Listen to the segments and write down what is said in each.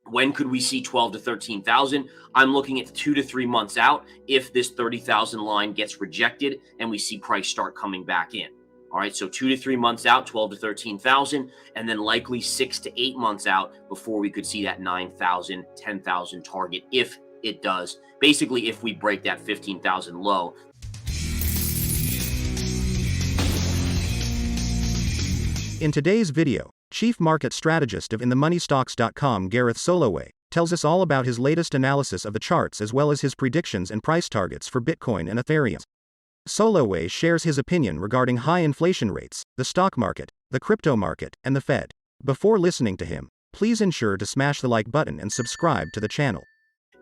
When could we see 12 to 13,000? I'm looking at 2 to 3 months out if this 30,000 line gets rejected and we see price start coming back in. All right, so 2 to 3 months out, 12 to 13,000, and then likely 6 to 8 months out before we could see that 9,000, 10,000 target if it does. Basically, if we break that 15,000 low. In today's video, Chief Market Strategist of InTheMoneyStocks.com Gareth Soloway tells us all about his latest analysis of the charts as well as his predictions and price targets for Bitcoin and Ethereum. Soloway shares his opinion regarding high inflation rates, the stock market, the crypto market, and the Fed. Before listening to him, please ensure to smash the like button and subscribe to the channel.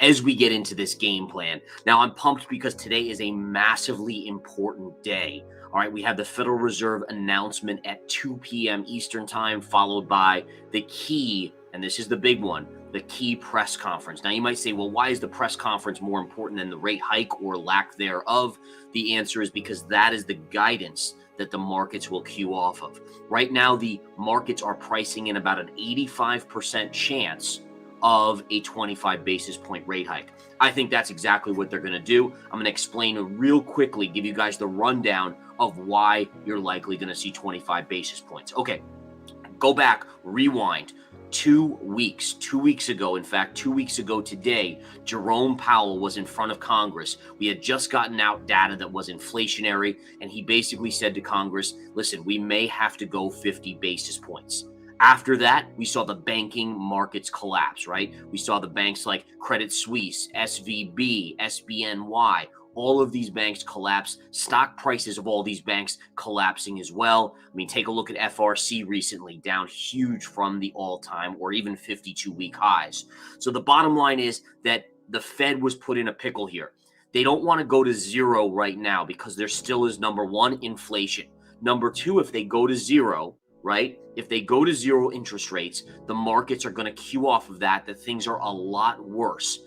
As we get into this game plan. Now, I'm pumped because today is a massively important day. All right, we have the Federal Reserve announcement at 2 p.m. Eastern time, followed by the key, and this is the big one, the key press conference. Now, you might say, well, why is the press conference more important than the rate hike or lack thereof? The answer is because that is the guidance that the markets will cue off of. Right now, the markets are pricing in about an 85% chance of a 25 basis point rate hike. I think that's exactly what they're going to do. I'm going to explain real quickly, give you guys the rundown of why you're likely going to see 25 basis points. Okay, go back, rewind. 2 weeks ago, in fact, 2 weeks ago today, Jerome Powell was in front of Congress. We had just gotten out data that was inflationary, and he basically said to Congress, listen, we may have to go 50 basis points. After that, we saw the banking markets collapse, right? We saw the banks like Credit Suisse, SVB, SBNY, all of these banks collapse. Stock prices of all these banks collapsing as well. I mean, take a look at FRC recently, down huge from the all-time or even 52-week highs. So the bottom line is that the Fed was put in a pickle here. They don't want to go to zero right now because there still is, number one, inflation. Number two, if they go to zero, right? If they go to zero interest rates, the markets are going to cue off of that things are a lot worse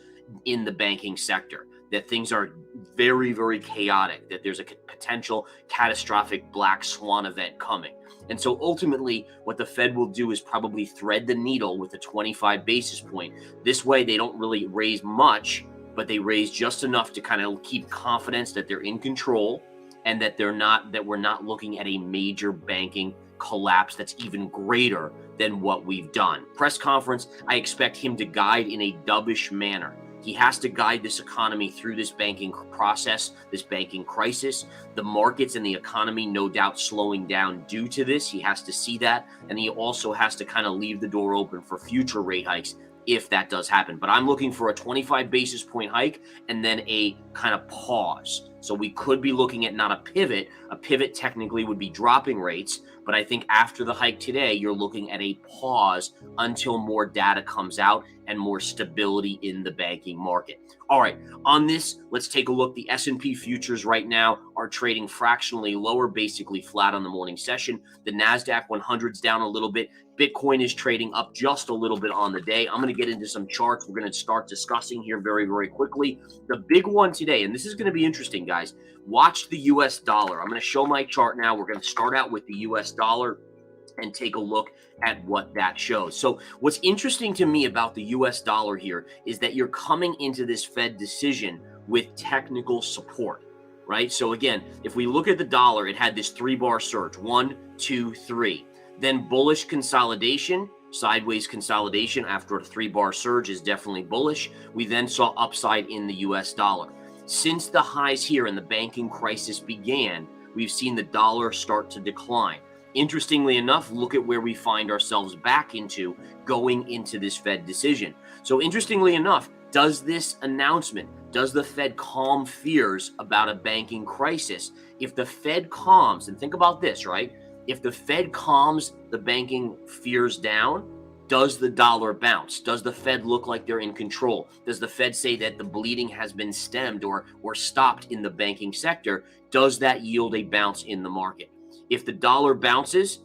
in the banking sector, that things are very, very chaotic, that there's a potential catastrophic black swan event coming. And so ultimately, what the Fed will do is probably thread the needle with a 25 basis point. This way, they don't really raise much, but they raise just enough to kind of keep confidence that they're in control and that we're not looking at a major banking collapse that's even greater than what we've done. Press conference, I expect him to guide in a dovish manner. He has to guide this economy through this banking process, this banking crisis. The markets and the economy, no doubt, slowing down due to this. He has to see that. And he also has to kind of leave the door open for future rate hikes if that does happen. But I'm looking for a 25 basis point hike and then a kind of pause. So we could be looking at not a pivot. A pivot technically would be dropping rates. But I think after the hike today, you're looking at a pause until more data comes out and more stability in the banking market. All right, on this, let's take a look. The S&P futures right now are trading fractionally lower, basically flat on the morning session. The NASDAQ 100's down a little bit. Bitcoin is trading up just a little bit on the day. I'm going to get into some charts we're going to start discussing here very, very quickly. The big one today, and this is going to be interesting, guys, watch the US dollar. I'm going to show my chart now. We're going to start out with the US dollar and take a look at what that shows. So what's interesting to me about the US dollar here is that you're coming into this Fed decision with technical support, right? So again, if we look at the dollar, it had this 3-bar surge, 1, 2, 3. Then bullish consolidation, sideways consolidation after a 3-bar surge is definitely bullish. We then saw upside in the US dollar. Since the highs here and the banking crisis began, we've seen the dollar start to decline. Interestingly enough, look at where we find ourselves back into going into this Fed decision. So interestingly enough, does this announcement, does the Fed calm fears about a banking crisis? If the Fed calms, and think about this, right? If the Fed calms the banking fears down, does the dollar bounce? Does the Fed look like they're in control? Does the Fed say that the bleeding has been stemmed or stopped in the banking sector? Does that yield a bounce in the market? If the dollar bounces,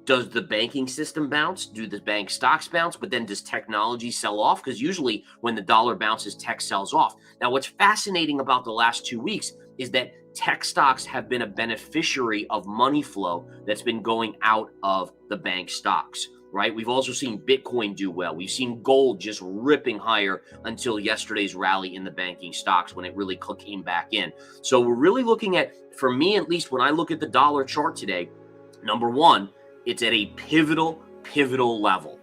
does the banking system bounce? Do the bank stocks bounce? But then does technology sell off? Because usually when the dollar bounces, tech sells off. Now, what's fascinating about the last 2 weeks is that tech stocks have been a beneficiary of money flow that's been going out of the bank stocks, right? We've also seen Bitcoin do well. We've seen gold just ripping higher until yesterday's rally in the banking stocks when it really came back in. So we're really looking at, for me at least, when I look at the dollar chart today, number one, it's at a pivotal level.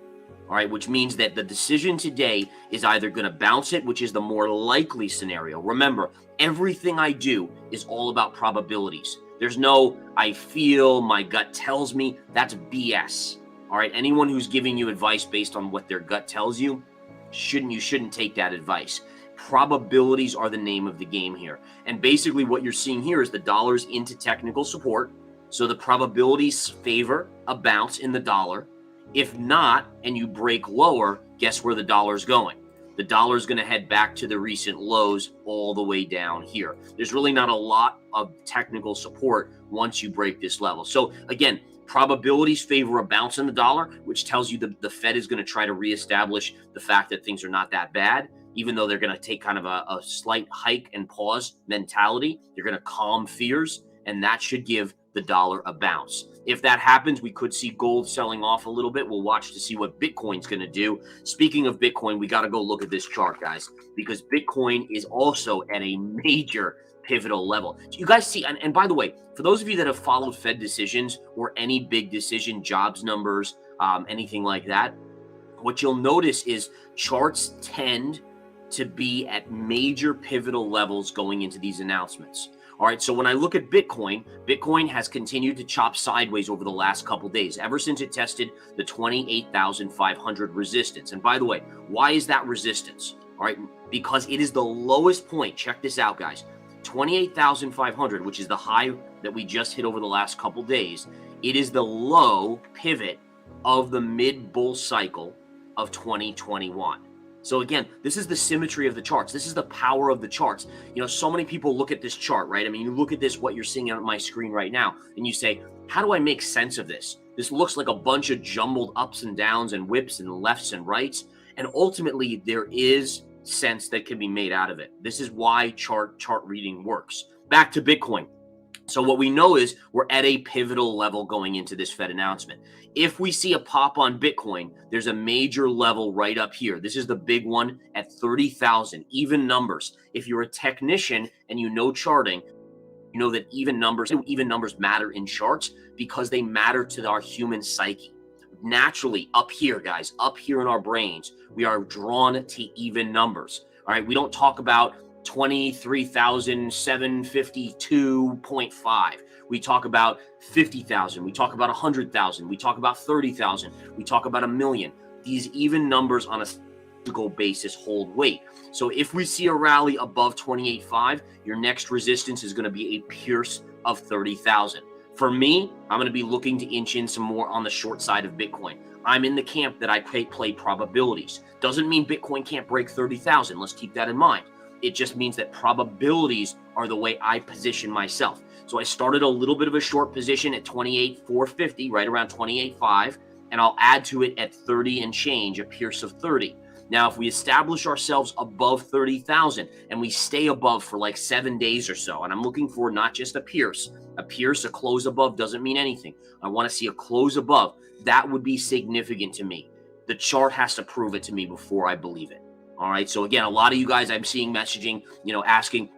All right, which means that the decision today is either going to bounce it, which is the more likely scenario. Remember, everything I do is all about probabilities. There's no, I feel, my gut tells me. That's BS. All right, anyone who's giving you advice based on what their gut tells you, you shouldn't take that advice. Probabilities are the name of the game here. And basically what you're seeing here is the dollar's into technical support. So the probabilities favor a bounce in the dollar. If not, and you break lower, guess where the dollar's going? The dollar's going to head back to the recent lows all the way down here. There's really not a lot of technical support once you break this level. So again, probabilities favor a bounce in the dollar, which tells you the Fed is going to try to reestablish the fact that things are not that bad, even though they're going to take kind of a slight hike and pause mentality. They're going to calm fears, and that should give the dollar a bounce. If that happens, we could see gold selling off a little bit. We'll watch to see what Bitcoin's going to do. Speaking of Bitcoin, we got to go look at this chart, guys, because Bitcoin is also at a major pivotal level. Do you guys see? And by the way, for those of you that have followed Fed decisions or any big decision, jobs numbers, anything like that, what you'll notice is charts tend to be at major pivotal levels going into these announcements. All right, so when I look at Bitcoin, Bitcoin has continued to chop sideways over the last couple days, ever since it tested the 28,500 resistance. And by the way, why is that resistance? All right, because it is the lowest point. Check this out, guys. 28,500, which is the high that we just hit over the last couple days. It is the low pivot of the mid-bull cycle of 2021. So again, this is the symmetry of the charts. This is the power of the charts. You know, so many people look at this chart, right? I mean, you look at this, what you're seeing on my screen right now, and you say, how do I make sense of this? This looks like a bunch of jumbled ups and downs and whips and lefts and rights. And ultimately, there is sense that can be made out of it. This is why chart reading works. Back to Bitcoin. So what we know is we're at a pivotal level going into this Fed announcement. If we see a pop on Bitcoin, there's a major level right up here. This is the big one at 30,000, even numbers. If you're a technician and you know charting, you know that even numbers matter in charts because they matter to our human psyche. Naturally, up here, guys, up here in our brains, we are drawn to even numbers. All right, we don't talk about 23,752.5. We talk about 50,000. We talk about 100,000. We talk about 30,000. We talk about 1,000,000. These even numbers on a statistical basis hold weight. So if we see a rally above 28.5, your next resistance is going to be a pierce of 30,000. For me, I'm going to be looking to inch in some more on the short side of Bitcoin. I'm in the camp that I play probabilities. Doesn't mean Bitcoin can't break 30,000. Let's keep that in mind. It just means that probabilities are the way I position myself. So I started a little bit of a short position at 28,450, right around 28.5, and I'll add to it at 30 and change, a pierce of 30. Now, if we establish ourselves above 30,000 and we stay above for like 7 days or so, and I'm looking for not just a pierce, a close above doesn't mean anything. I want to see a close above. That would be significant to me. The chart has to prove it to me before I believe it. All right. So again, a lot of you guys I'm seeing messaging, asking,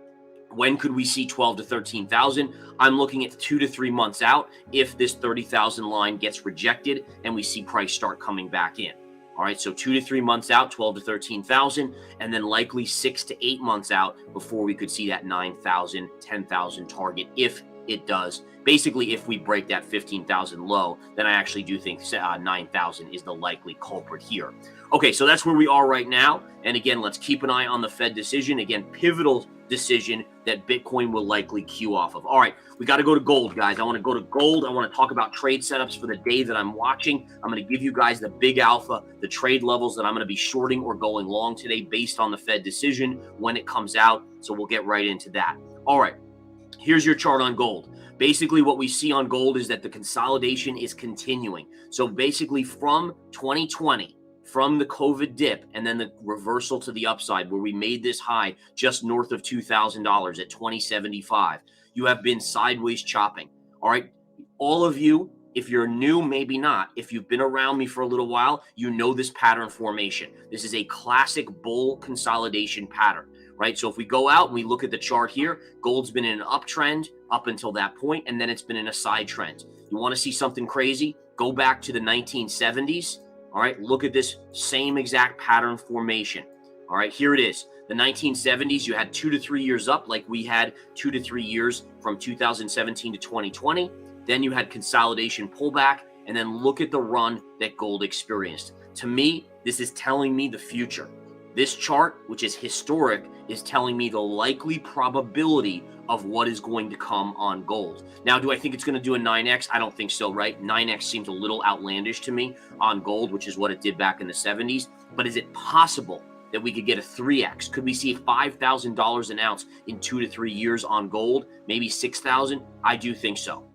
when could we see 12 to 13,000? I'm looking at 2 to 3 months out if this 30,000 line gets rejected and we see price start coming back in. All right. So 2 to 3 months out, 12 to 13,000, and then likely 6 to 8 months out before we could see that 9,000, 10,000 target if it does. Basically, if we break that 15,000 low, then I actually do think 9,000 is the likely culprit here. Okay, so that's where we are right now. And again, let's keep an eye on the Fed decision. Again, pivotal decision that Bitcoin will likely queue off of. All right, we got to go to gold, guys. I want to go to gold. I want to talk about trade setups for the day that I'm watching. I'm going to give you guys the big alpha, the trade levels that I'm going to be shorting or going long today based on the Fed decision when it comes out. So we'll get right into that. All right, here's your chart on gold. Basically, what we see on gold is that the consolidation is continuing. So basically from 2020, from the COVID dip and then the reversal to the upside where we made this high just north of $2,000 at 2075, you have been sideways chopping. All right. All of you If you're new, maybe not. If you've been around me for a little while, you know this pattern formation. This is a classic bull consolidation pattern, right? So if we go out and we look at the chart here, gold's been in an uptrend up until that point, and then it's been in a side trend. You want to see something crazy? Go back to the 1970s. All right, look at this same exact pattern formation. All right, here it is. The 1970s, you had 2 to 3 years up, like we had 2 to 3 years from 2017 to 2020. Then you had consolidation pullback, and then look at the run that gold experienced. To me, this is telling me the future. This chart, which is historic, is telling me the likely probability of what is going to come on gold. Now, do I think it's going to do a 9x? I don't think so, right? 9x seems a little outlandish to me on gold, which is what it did back in the 70s. But is it possible that we could get a 3x? Could we see $5,000 an ounce in 2 to 3 years on gold? Maybe 6,000? I do think so.